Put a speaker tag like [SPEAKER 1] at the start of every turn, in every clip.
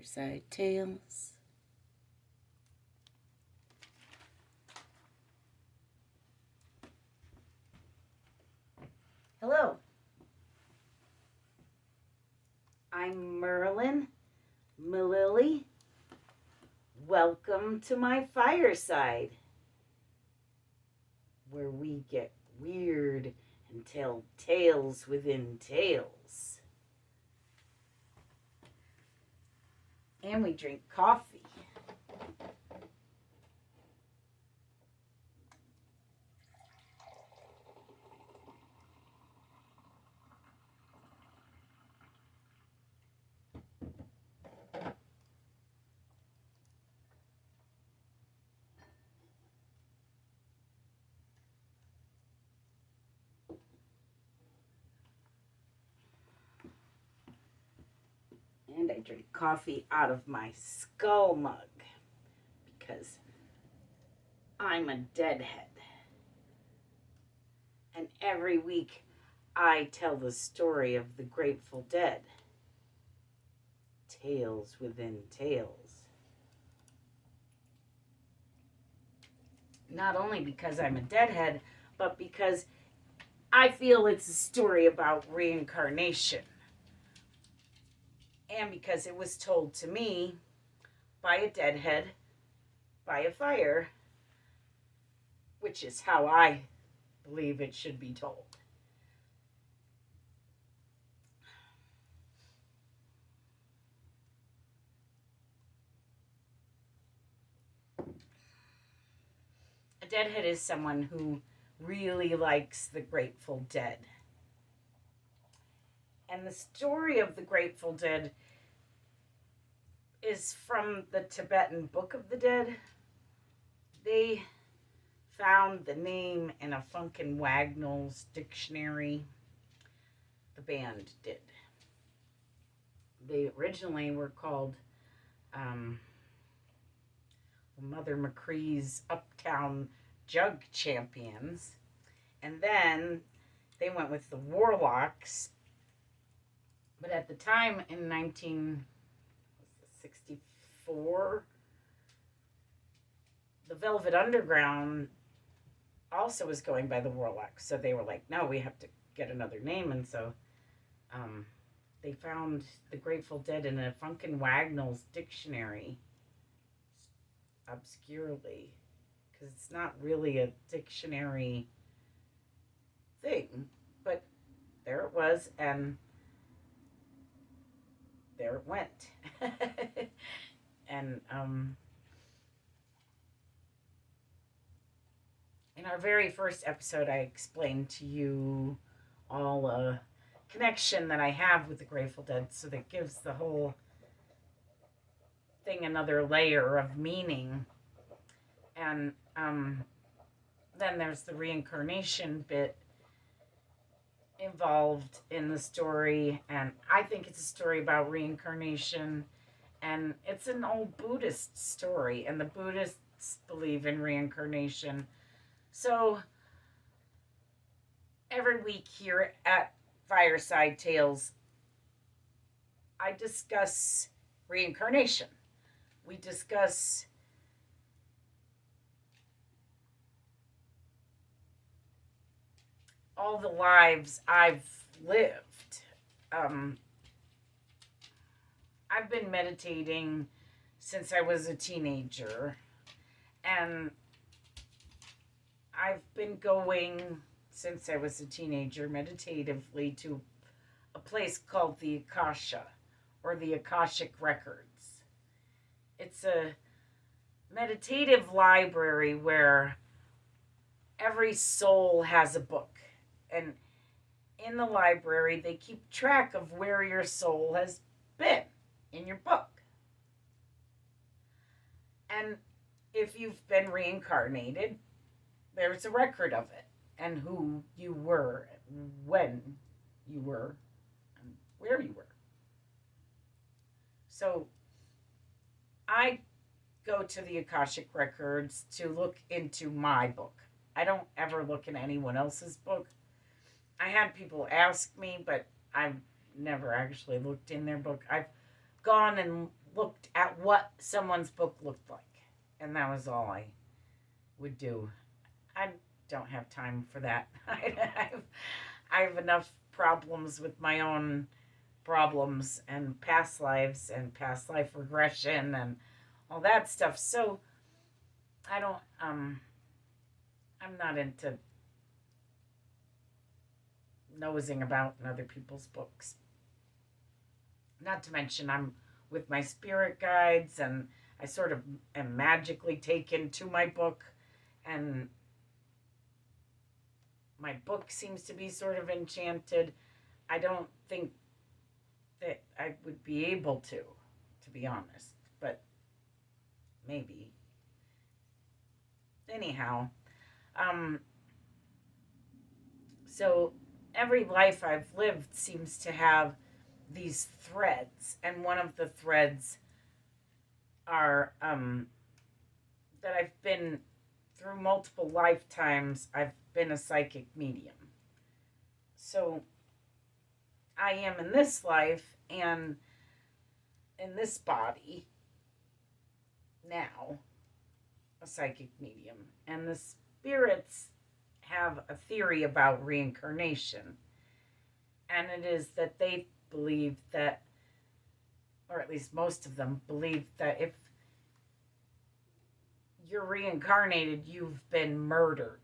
[SPEAKER 1] Fireside Tales. Hello. I'm Merlin, Mililli. Welcome to my fireside, where we get weird and tell tales within tales. And we drink coffee. And I drink coffee out of my skull mug because I'm a deadhead. And every week I tell the story of the Grateful Dead. Tales within tales. Not only because I'm a deadhead, but because I feel it's a story about reincarnation. And because it was told to me by a deadhead, by a fire, which is how I believe it should be told. A deadhead is someone who really likes the Grateful Dead. And the story of the Grateful Dead is from the Tibetan Book of the Dead. They found the name in a Funkin' Wagnall's dictionary. The band did. They originally were called Mother McCree's Uptown Jug Champions. And then they went with the Warlocks. But at the time in 1964, the Velvet Underground also was going by the Warlocks. So they were like, no, we have to get another name. And so they found the Grateful Dead in a Funkin' Wagnall's dictionary obscurely, because it's not really a dictionary thing. But there it was, and there it went. And in our very first episode, I explained to you all a connection that I have with the Grateful Dead, so that gives the whole thing another layer of meaning. And then there's the reincarnation bit involved in the story, and I think it's a story about reincarnation, and it's an old Buddhist story, and the Buddhists believe in reincarnation. So every week here at Fireside Tales, I discuss reincarnation. We discuss all the lives I've lived. I've been meditating since I was a teenager, and I've been going since I was a teenager meditatively to a place called the Akasha, or the Akashic Records. It's a meditative library where every soul has a book. And in the library, they keep track of where your soul has been in your book. And if you've been reincarnated, there's a record of it, and who you were, when you were, and where you were. So I go to the Akashic Records to look into my book. I don't ever look in anyone else's book. I had people ask me, but I've never actually looked in their book. I've gone and looked at what someone's book looked like. And that was all I would do. I don't have time for that. I have enough problems with my own problems and past lives and past life regression and all that stuff. So I don't, I'm not into nosing about in other people's books. Not to mention, I'm with my spirit guides and I sort of am magically taken to my book, and my book seems to be sort of enchanted. I don't think that I would be able to be honest, but maybe. Anyhow, so every life I've lived seems to have these threads, and one of the threads are that I've been through multiple lifetimes. I've been a psychic medium. So I am in this life and in this body now a psychic medium. And the spirits have a theory about reincarnation. And it is that they believe that, or at least most of them believe that if you're reincarnated, you've been murdered.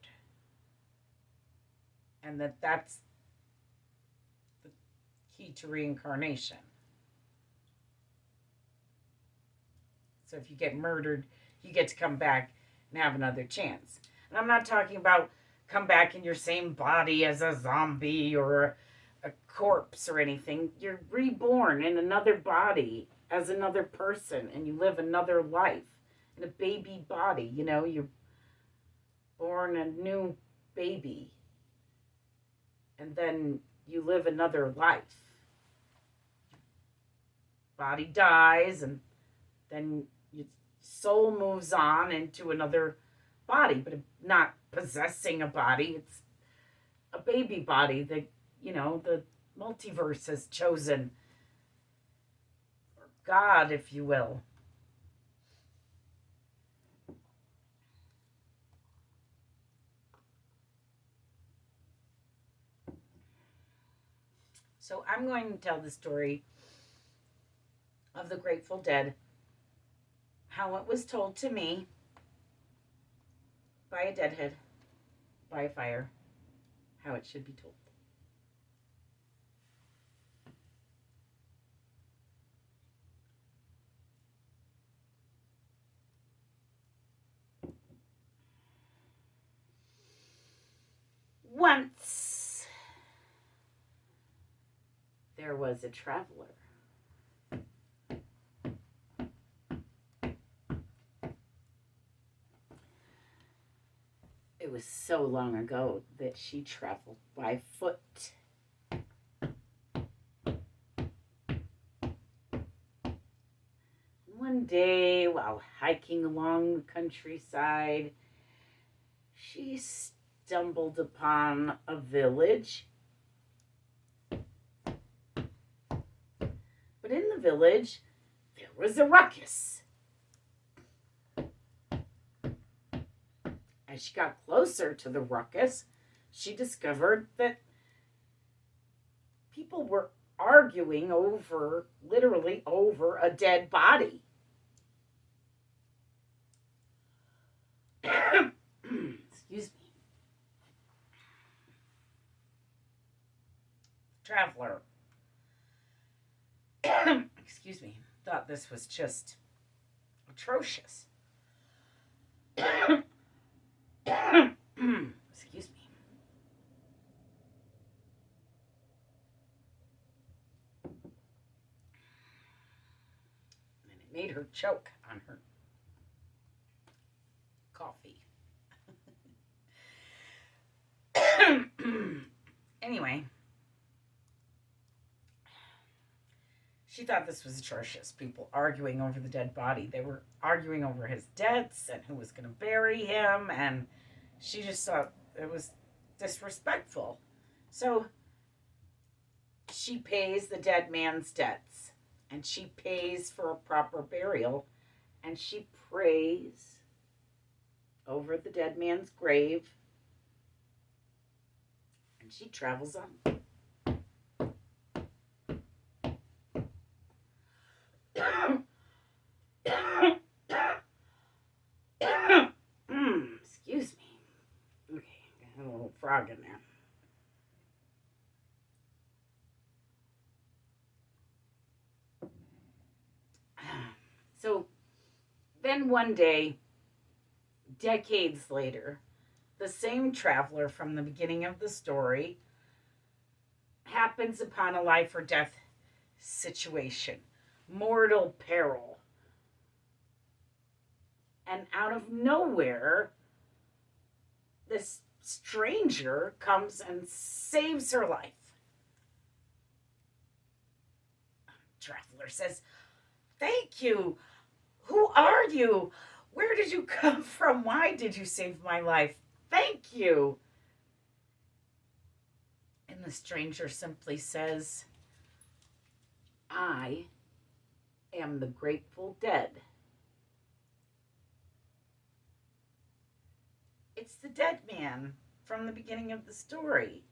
[SPEAKER 1] And that's the key to reincarnation. So if you get murdered, you get to come back and have another chance. And I'm not talking about come back in your same body as a zombie or a corpse or anything. You're reborn in another body as another person, and you live another life in a baby body. You know, you're born a new baby, and then you live another life. Body dies, and then your soul moves on into another body, but not possessing a body. It's a baby body that, you know, the multiverse has chosen, or God, if you will. So I'm going to tell the story of the Grateful Dead, how it was told to me by a deadhead, by a fire, how it should be told. Once there was a traveler. It was so long ago that she traveled by foot. One day, while hiking along the countryside, she stumbled upon a village. But in the village, there was a ruckus. As she got closer to the ruckus, she discovered that people were arguing literally over a dead body. Excuse me. Traveler. Excuse me. Thought this was just atrocious. Excuse me. And it made her choke on her coffee. Anyway, she thought this was atrocious. People arguing over the dead body. They were arguing over his debts and who was going to bury him, and she just thought it was disrespectful. So she pays the dead man's debts and she pays for a proper burial, and she prays over the dead man's grave, and she travels on. Excuse me. Okay, got a little frog in there. So then one day, decades later, the same traveler from the beginning of the story happens upon a life or death situation, mortal peril. And out of nowhere, this stranger comes and saves her life. Traveler says, "Thank you. Who are you? Where did you come from? Why did you save my life? Thank you." And the stranger simply says, "I am the Grateful Dead." It's the dead man from the beginning of the story.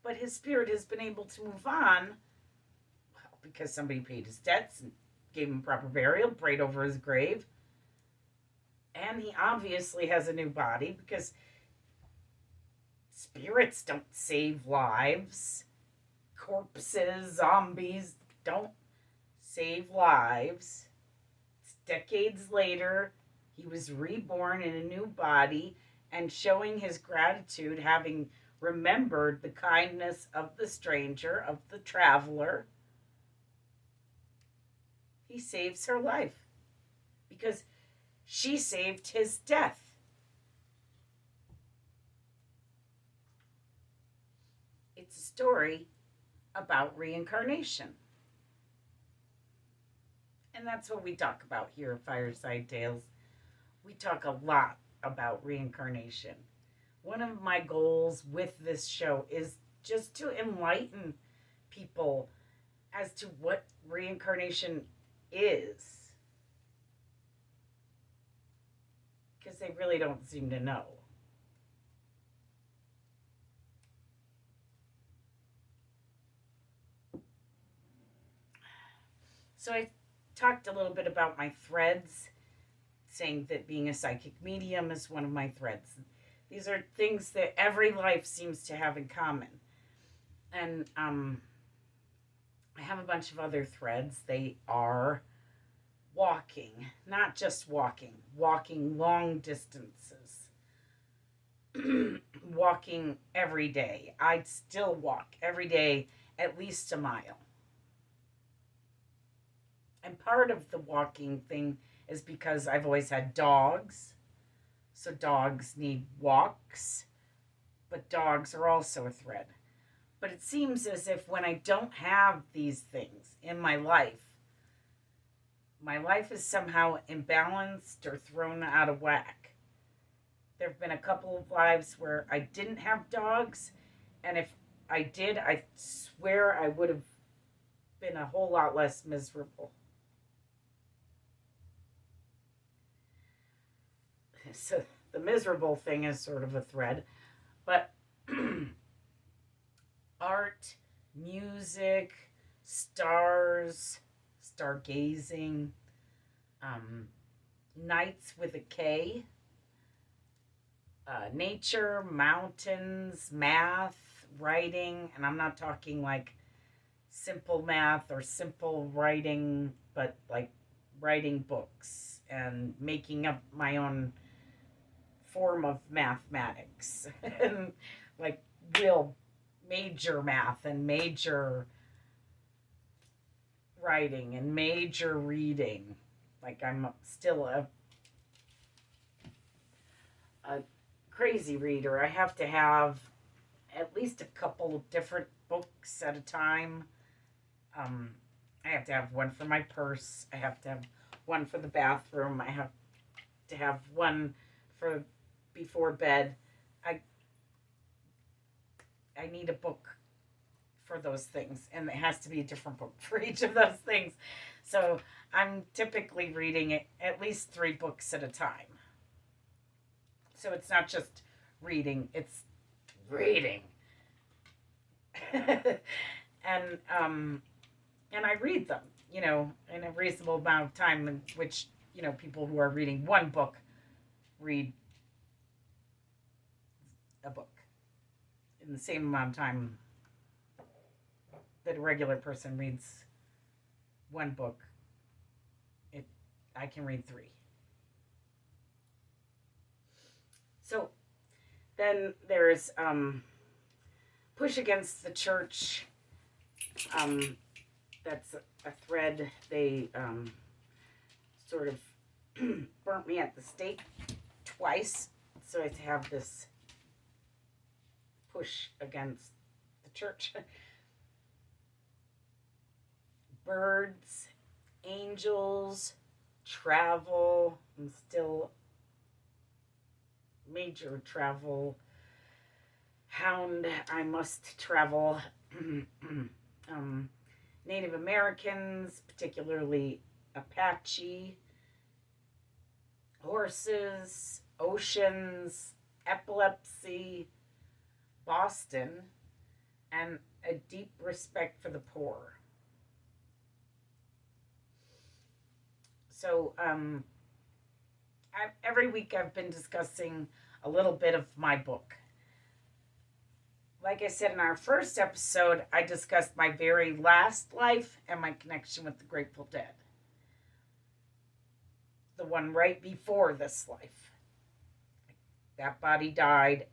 [SPEAKER 1] But his spirit has been able to move on, well, because somebody paid his debts and gave him proper burial, prayed over his grave. And he obviously has a new body because spirits don't save lives. Corpses, zombies don't save lives. It's decades later, he was reborn in a new body and showing his gratitude, having remembered the kindness of the stranger, of the traveler. He saves her life because she saved his death. It's a story about reincarnation. And that's what we talk about here at Fireside Tales. We talk a lot about reincarnation. One of my goals with this show is just to enlighten people as to what reincarnation is. Because they really don't seem to know. So I talked a little bit about my threads, saying that being a psychic medium is one of my threads. These are things that every life seems to have in common. And I have a bunch of other threads. They are walking, not just walking long distances, walking every day. I'd still walk every day at least a mile. And part of the walking thing is because I've always had dogs. So dogs need walks. But dogs are also a thread. But it seems as if when I don't have these things in my life is somehow imbalanced or thrown out of whack. There have been a couple of lives where I didn't have dogs. And if I did, I swear I would have been a whole lot less miserable. So the miserable thing is sort of a thread, but art, music, stars, stargazing, nights with a K, nature, mountains, math, writing, and I'm not talking like simple math or simple writing, but like writing books and making up my own form of mathematics and like real major math and major writing and major reading. Like I'm still a crazy reader. I have to have at least a couple of different books at a time. I have to have one for my purse. I have to have one for the bathroom. I have to have one for before bed. I need a book for those things, and it has to be a different book for each of those things. So I'm typically reading at least 3 books at a time. So it's not just reading, it's reading. and I read them, in a reasonable amount of time, in which, people who are reading one book read a book in the same amount of time that a regular person reads one book. I can read 3. So then there's Push Against the Church. That's a thread. They sort of burnt me at the stake twice. So I have this push against the church. Birds, angels, travel. I'm still major travel hound. I must travel. Native Americans, particularly Apache, horses, oceans, epilepsy, Boston, and a deep respect for the poor. So every week I've been discussing a little bit of my book. Like I said in our first episode, I discussed my very last life and my connection with the Grateful Dead. The one right before this life. That body died,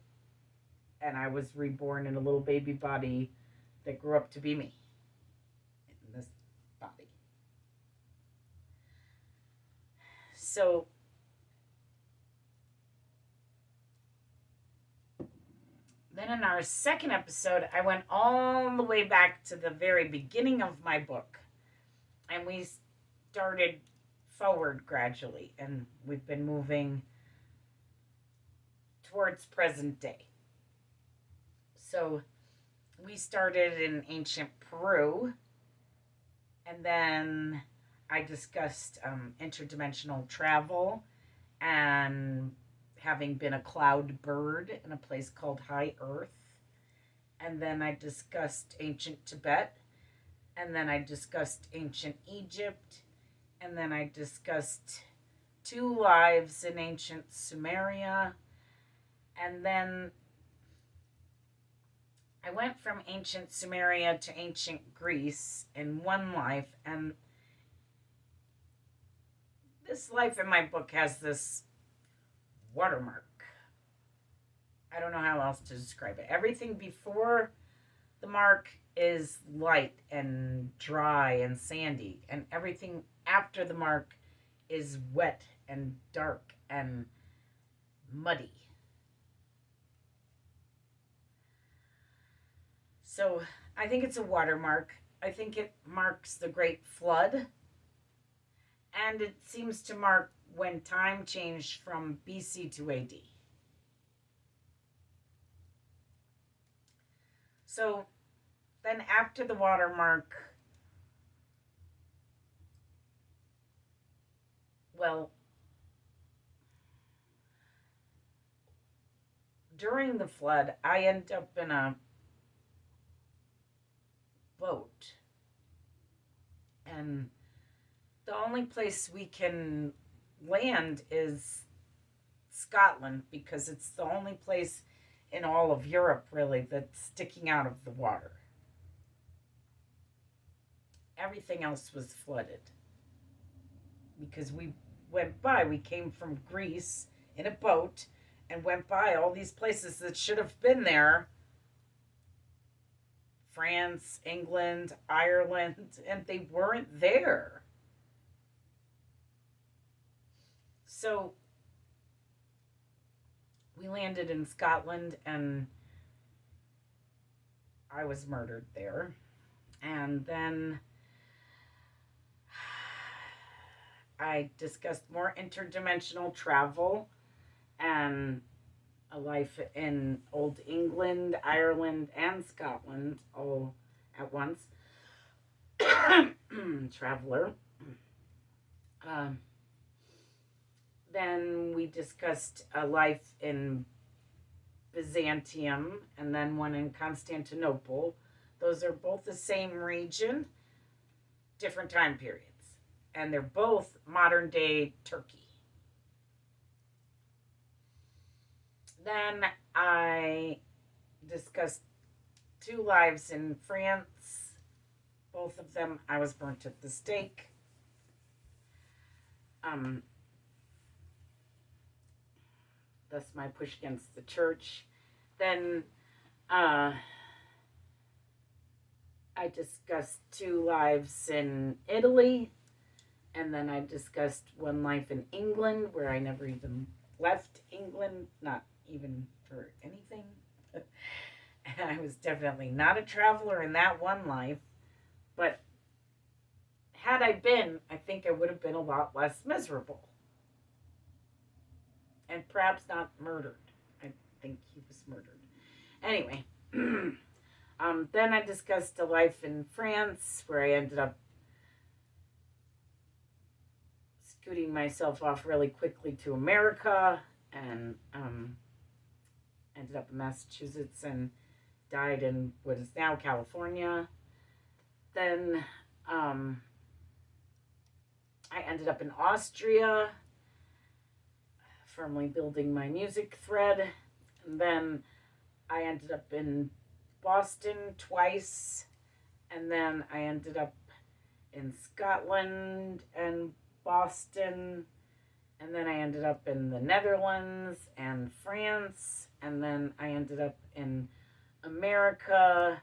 [SPEAKER 1] and I was reborn in a little baby body that grew up to be me. In this body. So then in our second episode, I went all the way back to the very beginning of my book. And we started forward gradually. And we've been moving towards present day. So we started in ancient Peru. And then I discussed interdimensional travel and having been a cloud bird in a place called High Earth. And then I discussed ancient Tibet. And then I discussed ancient Egypt. And then I discussed 2 lives in ancient Sumeria. And then I went from ancient Sumeria to ancient Greece in 1 life. And this life in my book has this watermark. I don't know how else to describe it. Everything before the mark is light and dry and sandy, and everything after the mark is wet and dark and muddy. So I think it's a watermark. I think it marks the Great Flood, and it seems to mark when time changed from BC to AD. So then after the watermark, well, during the flood, I end up in a boat. And the only place we can land is Scotland, because it's the only place in all of Europe, really, that's sticking out of the water. Everything else was flooded. Because we came from Greece in a boat and went by all these places that should have been there. France, England, Ireland, and they weren't there. So we landed in Scotland, and I was murdered there. And then I discussed more interdimensional travel and a life in Old England, Ireland, and Scotland, all at once. Traveler. Um, then we discussed a life in Byzantium and then one in Constantinople. Those are both the same region, different time periods. And they're both modern day Turkey. Then I discussed 2 lives in France. Both of them I was burnt at the stake. That's my push against the church. Then I discussed 2 lives in Italy, and then I discussed 1 life in England, where I never even left England, not even for anything. I was definitely not a traveler in that 1 life, but had I been, I think I would have been a lot less miserable. And perhaps not murdered. I think he was murdered. Anyway, then I discussed a life in France where I ended up scooting myself off really quickly to America and ended up in Massachusetts and died in what is now California. Then I ended up in Austria, firmly building my music thread. And then I ended up in Boston twice. And then I ended up in Scotland and Boston. And then I ended up in the Netherlands and France. And then I ended up in America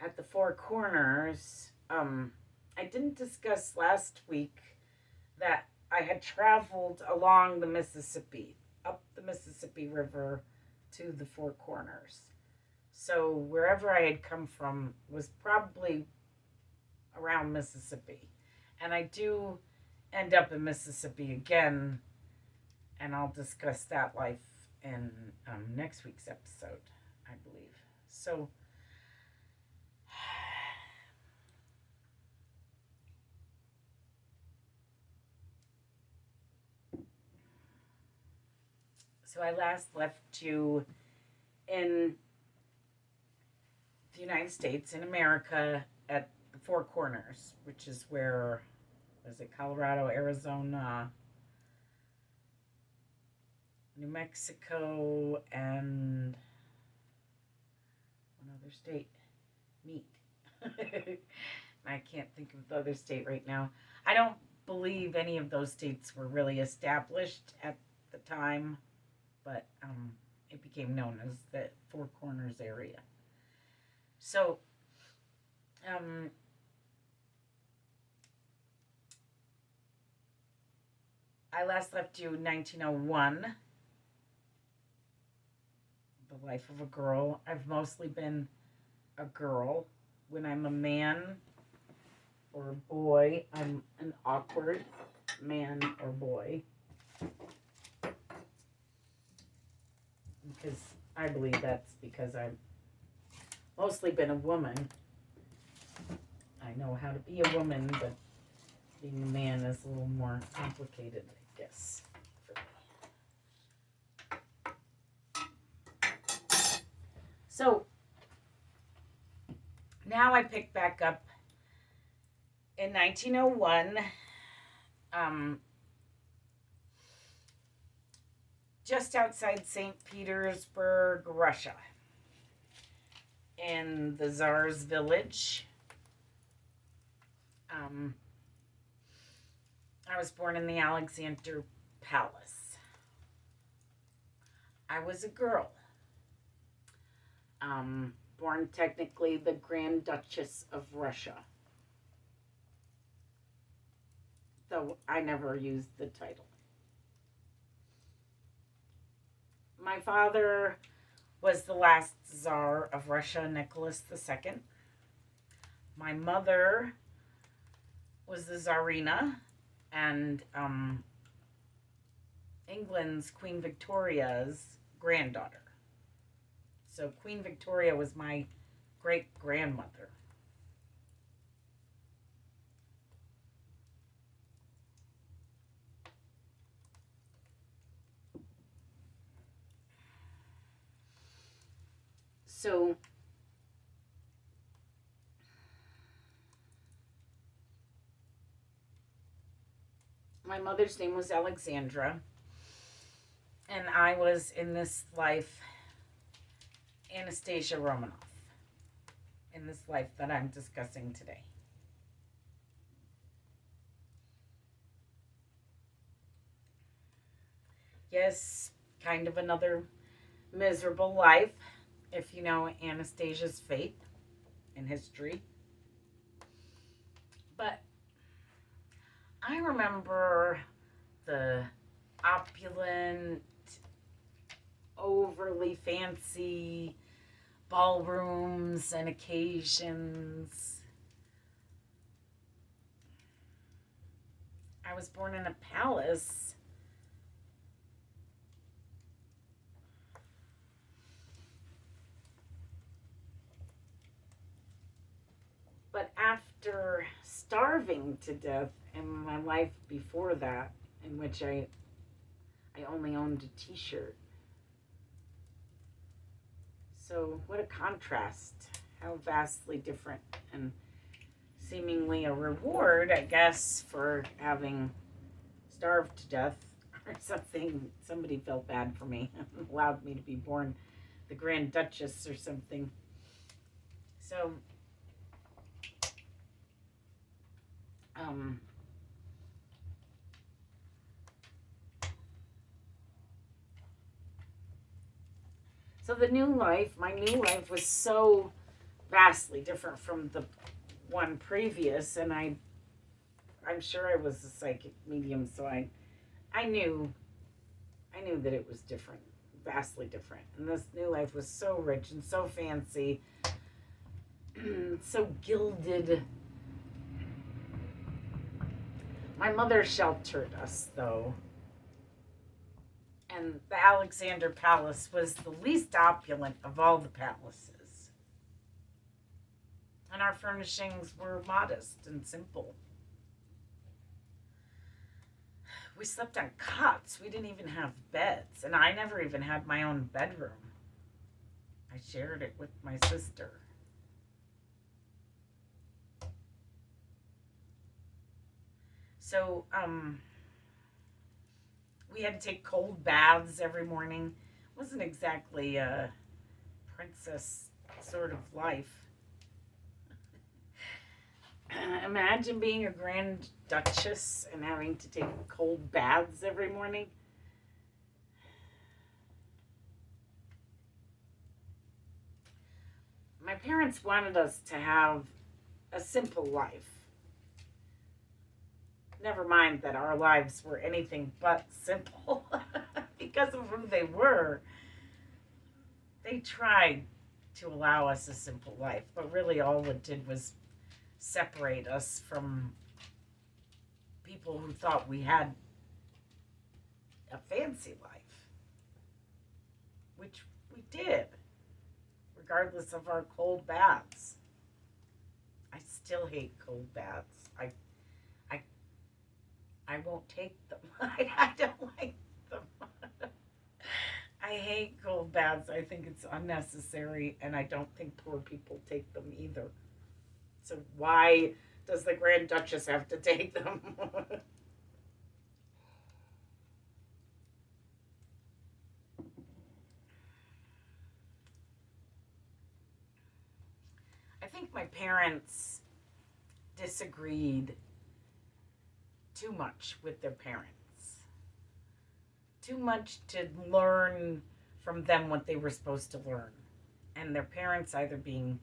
[SPEAKER 1] at the Four Corners. I didn't discuss last week that I had traveled along the Mississippi, up the Mississippi River to the Four Corners. So wherever I had come from was probably around Mississippi. And I do end up in Mississippi again, and I'll discuss that life in next week's episode, I believe. So I last left you in the United States, in America, at the Four Corners, which is where, was it Colorado, Arizona, New Mexico, and one other state meet. I can't think of the other state right now. I don't believe any of those states were really established at the time, but it became known as the Four Corners area. So, I last left you in 1901, the life of a girl. I've mostly been a girl. When I'm a man or a boy, I'm an awkward man or boy. Because I believe that's because I've mostly been a woman. I know how to be a woman, but being a man is a little more complicated, I guess, for me. So, now I pick back up in 1901, just outside St. Petersburg, Russia, in the Tsar's village. I was born in the Alexander Palace. I was a girl. Born technically the Grand Duchess of Russia. Though I never used the title. My father was the last Tsar of Russia, Nicholas II. My mother was the Tsarina and England's Queen Victoria's granddaughter. So Queen Victoria was my great-grandmother. So my mother's name was Alexandra, and I was in this life Anastasia Romanoff, in this life that I'm discussing today. Yes, kind of another miserable life, if you know Anastasia's fate in history. But I remember the opulent, overly fancy ballrooms and occasions. I was born in a palace. But after starving to death in my life before that, in which I only owned a t-shirt. So what a contrast. How vastly different, and seemingly a reward, I guess, for having starved to death or something. Somebody felt bad for me and allowed me to be born the Grand Duchess or something. So, so the new life, my new life was so vastly different from the one previous, and I'm sure I was a psychic medium, so I knew that it was different, vastly different. And this new life was so rich and so fancy, so gilded. My mother sheltered us, though. And the Alexander Palace was the least opulent of all the palaces. And our furnishings were modest and simple. We slept on cots. We didn't even have beds. And I never even had my own bedroom. I shared it with my sister. So, we had to take cold baths every morning. It wasn't exactly a princess sort of life. Imagine being a Grand Duchess and having to take cold baths every morning. My parents wanted us to have a simple life. Never mind that our lives were anything but simple because of who they were. They tried to allow us a simple life, but really all it did was separate us from people who thought we had a fancy life, which we did, regardless of our cold baths. I still hate cold baths. I won't take them. I don't like them. I hate cold baths. I think it's unnecessary, and I don't think poor people take them either. So why does the Grand Duchess have to take them? I think my parents disagreed too much with their parents. Too much to learn from them what they were supposed to learn. And their parents either being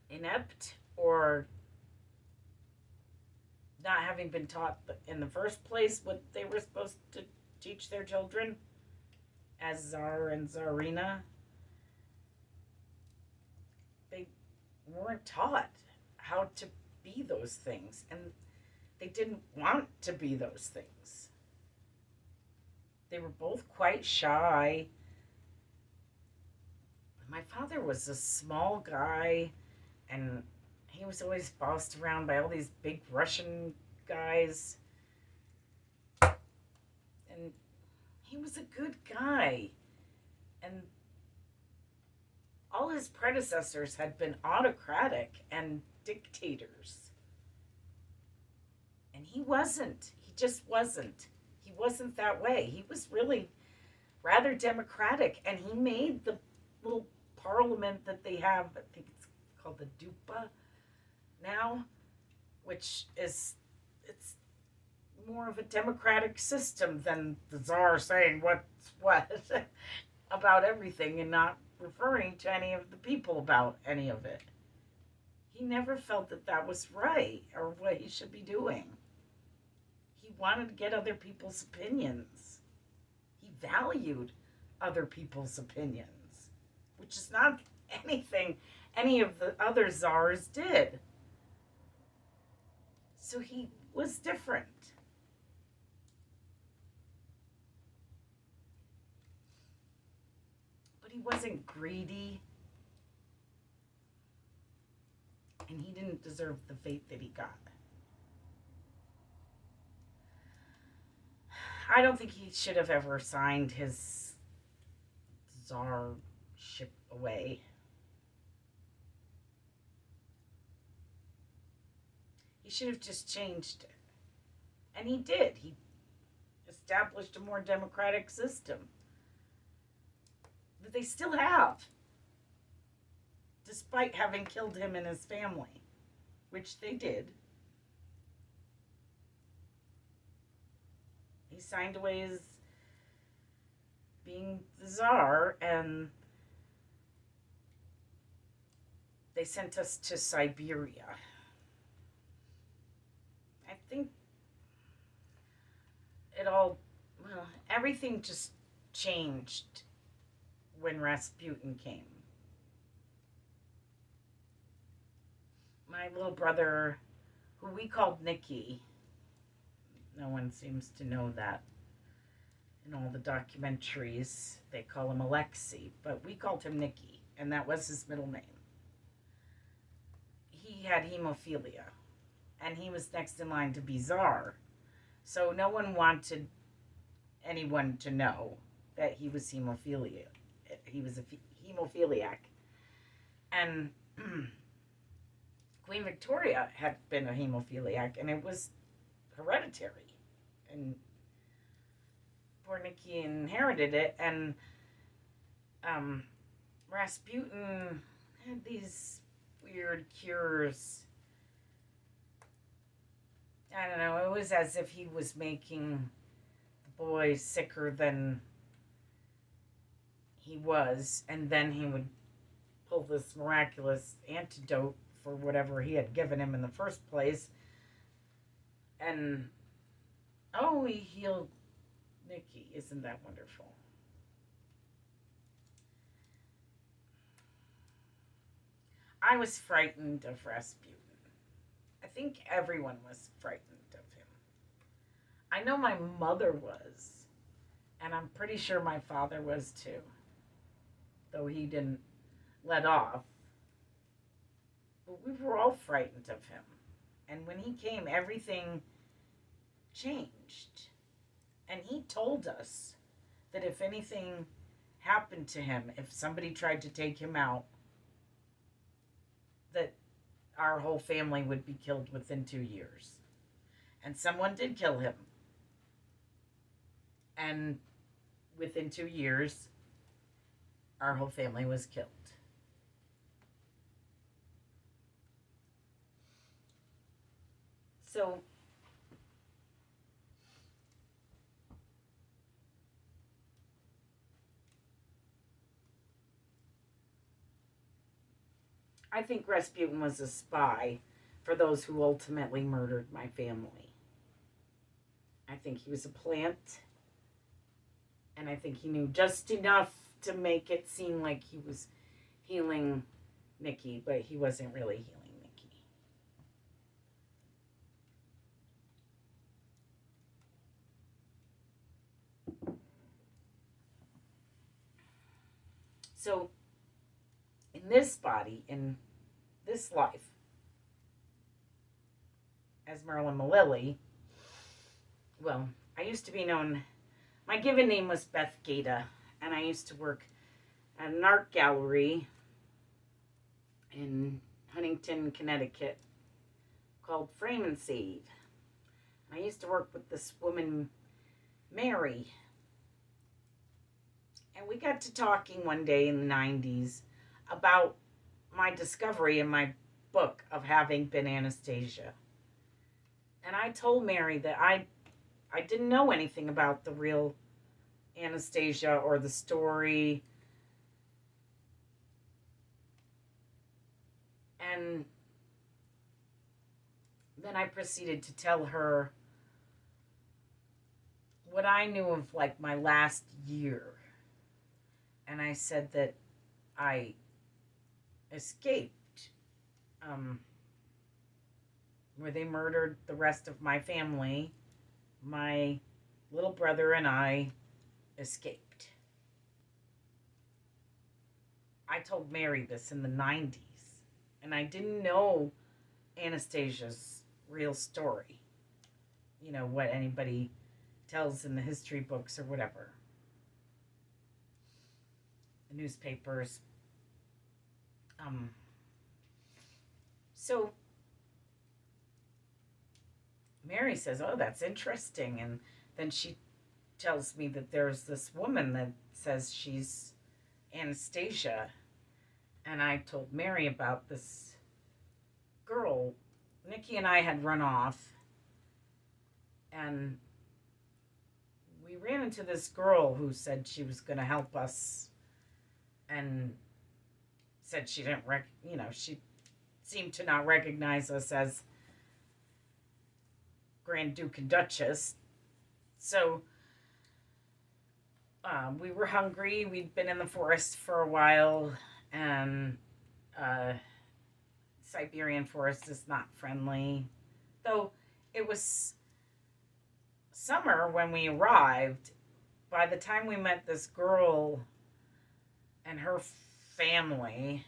[SPEAKER 1] inept or not having been taught in the first place what they were supposed to teach their children as Tsar and Tsarina. They weren't taught how to be those things, and they didn't want to be those things. They were both quite shy. My father was a small guy, and he was always bossed around by all these big Russian guys. And he was a good guy. And All his predecessors had been autocratic and dictators. And he wasn't. He just wasn't. He wasn't that way. He was really rather democratic. And he made the little parliament that they have, I think it's called the Dupa now, which is, it's more of a democratic system than the Tsar saying what's what about everything and not referring to any of the people about any of it. He never felt that that was right or what he should be doing. He wanted to get other people's opinions. He valued other people's opinions, which is not anything any of the other czars did. So he was different. But he wasn't greedy. And he didn't deserve the fate that he got. I don't think he should have ever signed his czarship away. He should have just changed it. And he did. He established a more democratic system that they still have, despite having killed him and his family, which they did. He signed away his being the czar, and they sent us to Siberia. I think everything just changed when Rasputin came. My little brother, who we called Nicky, no one seems to know that in all the documentaries. They call him Alexei, but we called him Nicky, and that was his middle name. He had hemophilia, and he was next in line to be czar. So no one wanted anyone to know that he was hemophilia. He was a hemophiliac. And Queen Victoria had been a hemophiliac, and it was hereditary. And poor Nicky inherited it, and Rasputin had these weird cures. I don't know, it was as if he was making the boy sicker than he was, and then he would pull this miraculous antidote for whatever he had given him in the first place, and he healed Nicky. Isn't that wonderful? I was frightened of Rasputin. I think everyone was frightened of him. I know my mother was, and I'm pretty sure my father was too, though he didn't let off. But we were all frightened of him. And when he came, everything changed. And he told us that if anything happened to him, if somebody tried to take him out, that our whole family would be killed within 2 years. And someone did kill him. And within 2 years, our whole family was killed. So, I think Rasputin was a spy for those who ultimately murdered my family. I think he was a plant, and I think he knew just enough to make it seem like he was healing Nicky, but he wasn't really healing Nicky. So, in this body, in this life, as Merlin Mililli, well, I used to be known, my given name was Beth Gata, and I used to work at an art gallery in Huntington, Connecticut, called Frame and Save. I used to work with this woman, Mary, and we got to talking one day in the 90s about my discovery in my book of having been Anastasia. And I told Mary that I didn't know anything about the real Anastasia or the story. And then I proceeded to tell her what I knew of like my last year. And I said that I escaped, where they murdered the rest of my family. My little brother and I escaped. I told Mary this in the 90s, and I didn't know Anastasia's real story. You know, what anybody tells in the history books or whatever. The newspapers. So Mary says, "Oh, that's interesting." And then she tells me that there's this woman that says she's Anastasia. And I told Mary about this girl. Nikki and I had run off. And we ran into this girl who said she was going to help us. And said she didn't, she seemed to not recognize us as Grand Duke and Duchess. So we were hungry. We'd been in the forest for a while, and Siberian forest is not friendly. Though it was summer when we arrived. By the time we met this girl and her family,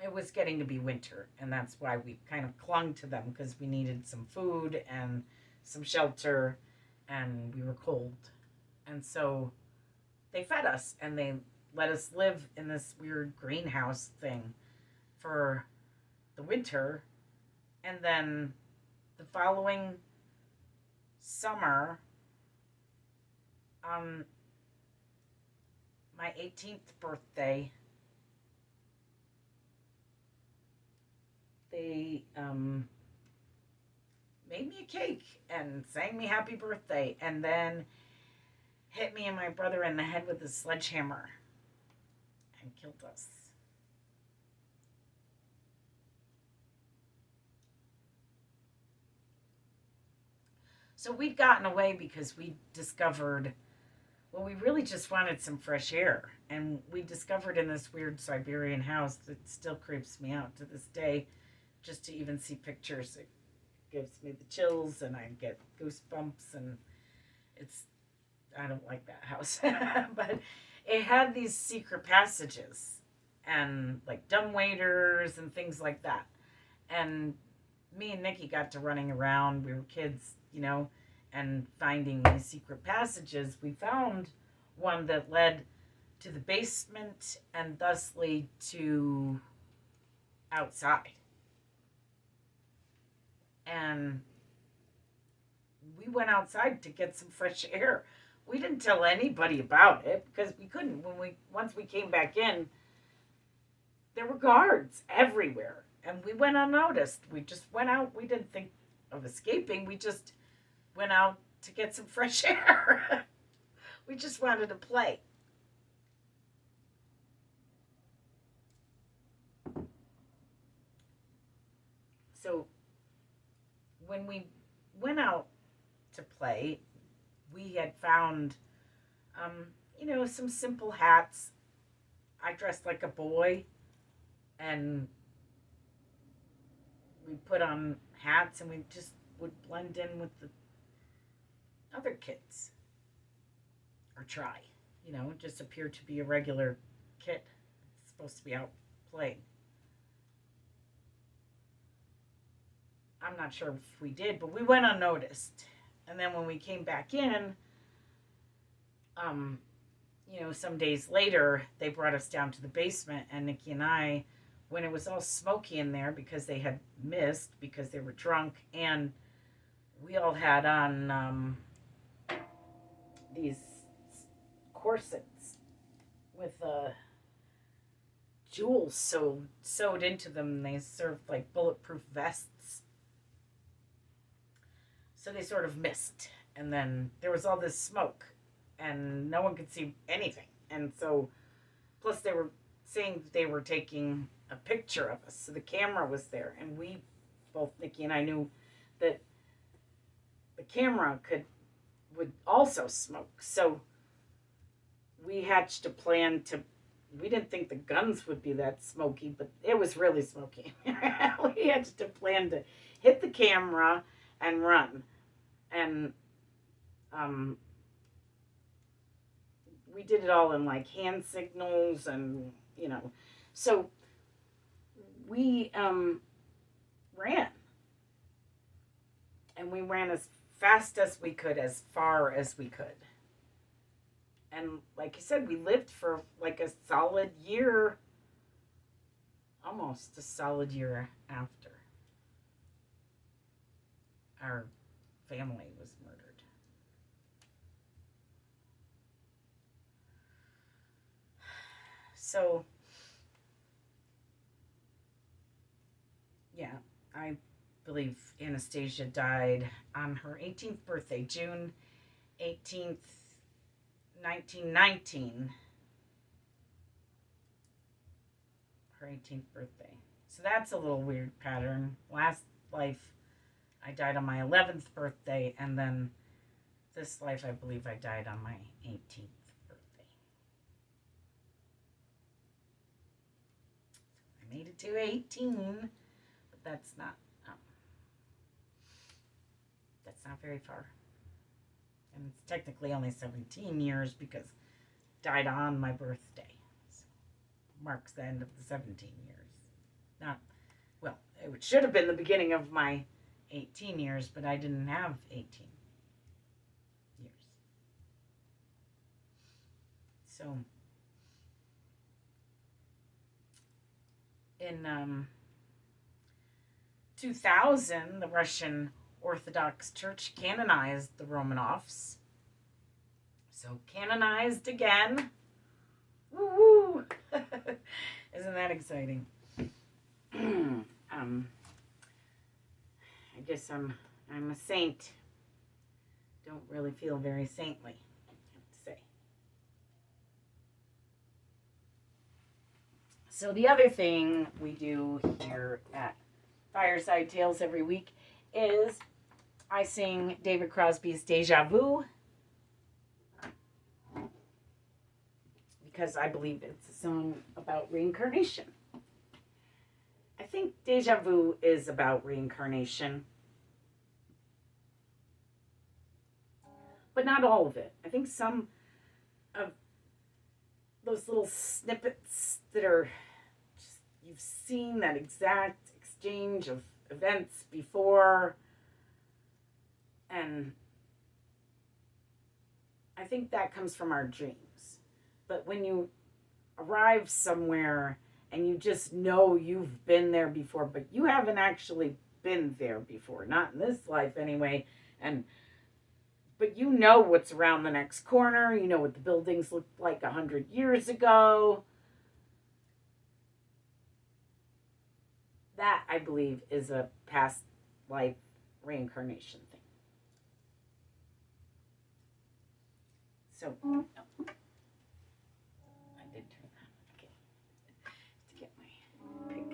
[SPEAKER 1] it was getting to be winter, and that's why we kind of clung to them, because we needed some food and some shelter, and we were cold. And so they fed us, and they let us live in this weird greenhouse thing for the winter. And then the following summer, on my 18th birthday, they made me a cake and sang me happy birthday, and then hit me and my brother in the head with a sledgehammer and killed us. So we'd gotten away because we discovered, well, we really just wanted some fresh air. And we discovered in this weird Siberian house that still creeps me out to this day, just to even see pictures. It gives me the chills, and I get goosebumps, and I don't like that house. But it had these secret passages and like dumb waiters and things like that. And me and Nikki got to running around. We were kids, and finding these secret passages. We found one that led to the basement and thusly to outside. And we went outside to get some fresh air. We didn't tell anybody about it because we couldn't. Once we came back in, there were guards everywhere, and we went unnoticed. We just went out. We didn't think of escaping. We just went out to get some fresh air. We just wanted to play. So when we went out to play, we had found, some simple hats. I dressed like a boy, and we put on hats, and we just would blend in with the other kids, or try, just appear to be a regular kid supposed to be out playing. I'm not sure if we did, but we went unnoticed. And then when we came back in, some days later, they brought us down to the basement, and Nikki and I, when it was all smoky in there because they had missed because they were drunk, and we all had on these corsets with jewels sewed into them, and they served like bulletproof vests. So they sort of missed, and then there was all this smoke, and no one could see anything. And so, plus they were saying they were taking a picture of us, so the camera was there, and we both, Nikki and I, knew that the camera would also smoke. So we hatched a plan to. We didn't think the guns would be that smoky, but it was really smoky. We hatched a plan to hit the camera and run, and we did it all in like hand signals, and so we ran, and we ran as fast as we could, as far as we could. And like you said, we lived for like a solid year, almost a solid year after our family was murdered. So, yeah, I believe Anastasia died on her 18th birthday, June 18th, 1919. Her 18th birthday. So that's a little weird pattern. Last life, I died on my 11th birthday, and then this life, I believe I died on my 18th birthday. I made it to 18, but that's not very far. And it's technically only 17 years because died on my birthday. So marks the end of the 17 years. It should have been the beginning of my 18 years, but I didn't have 18 years. So in 2000, the Russian Orthodox Church canonized the Romanovs. So canonized again. Woo-woo! Isn't that exciting? I guess I'm a saint. Don't really feel very saintly, I have to say. So the other thing we do here at Fireside Tales every week is I sing David Crosby's Deja Vu, because I believe it's a song about reincarnation. I think Deja Vu is about reincarnation, but not all of it. I think some of those little snippets that are just, you've seen that exact exchange of events before, and I think that comes from our dreams. But when you arrive somewhere and you just know you've been there before, but you haven't actually been there before, not in this life anyway, but you know what's around the next corner, you know what the buildings looked like 100 years ago. That, I believe, is a past life reincarnation thing. So, I did turn that. Okay. To get my pick.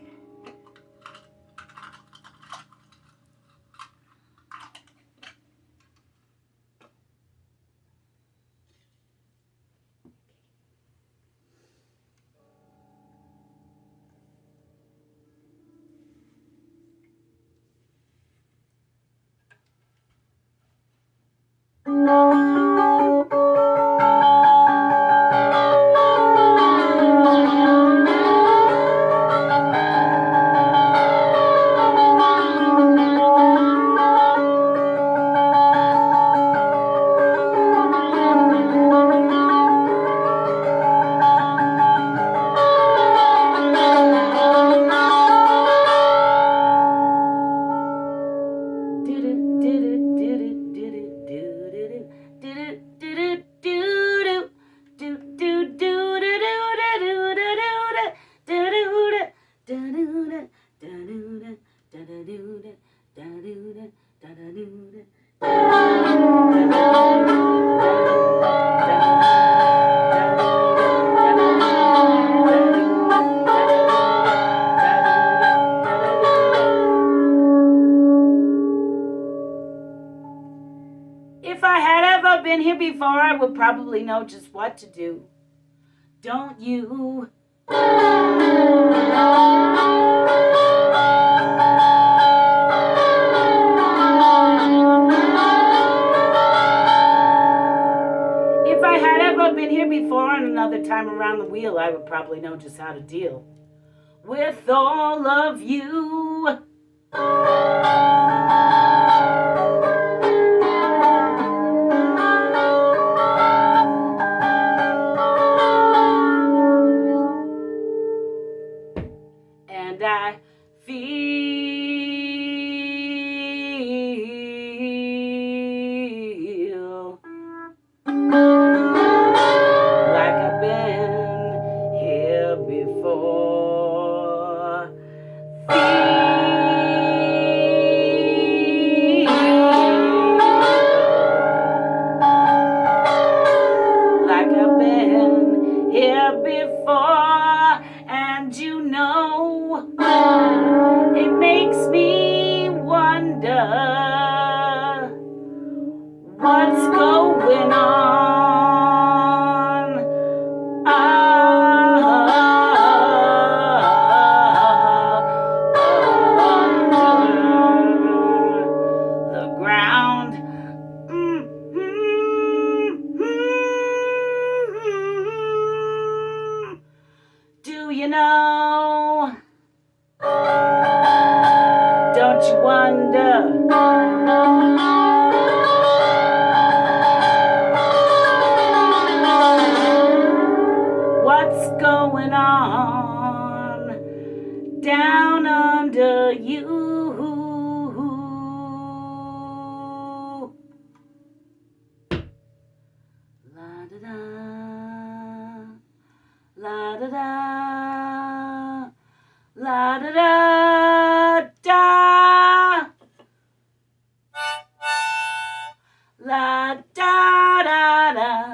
[SPEAKER 1] before, I would probably know just what to do. Don't you? If I had ever been here before and another time around the wheel, I would probably know just how to deal with all of you. And I feel like I've been here before. Like I've been here before, and you know, it makes me wonder what's going on under the ground. Do you know? Don't you wonder? What's going on down under you? La da da, la da da, la da da da, la da da da.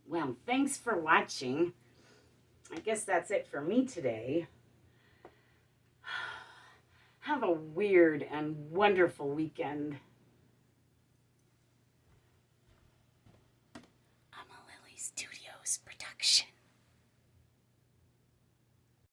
[SPEAKER 1] Well, thanks for watching. I guess that's it for me today. Have a weird and wonderful weekend. A Mililli Studios production.